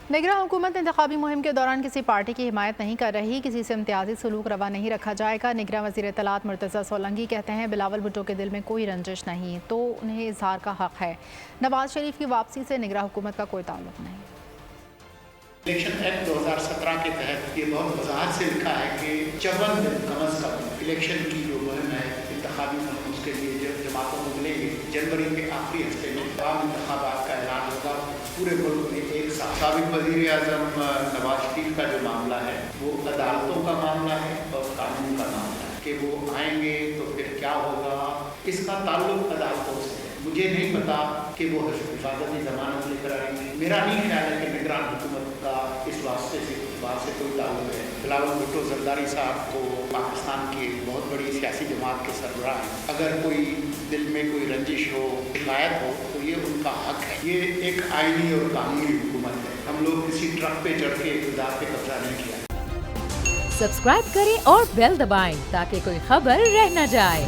निगरां हुकूमत इंतखाबी मुहिम के दौरान किसी पार्टी की हिमायत नहीं कर रही, किसी से इम्तियाजी सलूक रवा नहीं रखा जाएगा। निगरां वज़ीर इत्तलात मुर्तज़ा सोलंकी कहते हैं बिलावल भुट्टो के दिल में कोई रंजिश नहीं तो उन्हें इजहार का हक है। नवाज शरीफ की वापसी से निगरां हुकूमत का कोई ताल्लुक नहीं। इलेक्शन एक्ट 2017 के तहत ये बहुत वजाहत से लिखा है कि 54 दिन कम अज़ कम इलेक्शन की जो मुहिम है इंतखाबी मुहिम उसके लिए जमातों को मिलेंगे। जनवरी के आखिरी हफ्ते में आम इंतखाबात का ऐलान होगा पूरे मुल्क में एक साथ। साबिक़ वज़ीर आज़म नवाज शरीफ का जो मामला है वो अदालतों का मामला है और कानून का मामला है कि वो आएंगे तो फिर क्या होगा, इसका ताल्लुक अदालतों से है। मुझे नहीं पता कि वो हिफाजती ज़मानत लेकर आएंगे। मेरा नहीं ख्याल है कि निगरान हुकूमत का इस वास्ते से बात से कोई ताल्लुक है। बिलावल भुट्टो जरदारी साहब को पाकिस्तान की बहुत बड़ी सियासी जमात के सरबराह हैं। अगर कोई दिल में कोई रंजिश हो, शिकायत हो तो ये उनका हक है। ये एक आईनी और कानूनी हुकूमत है। हम लोग किसी ट्रक पे चढ़ के इक़्तिदार पे कब्जा नहीं किया। सब्सक्राइब करें और बेल दबाएं ताकि कोई खबर रह न जाए।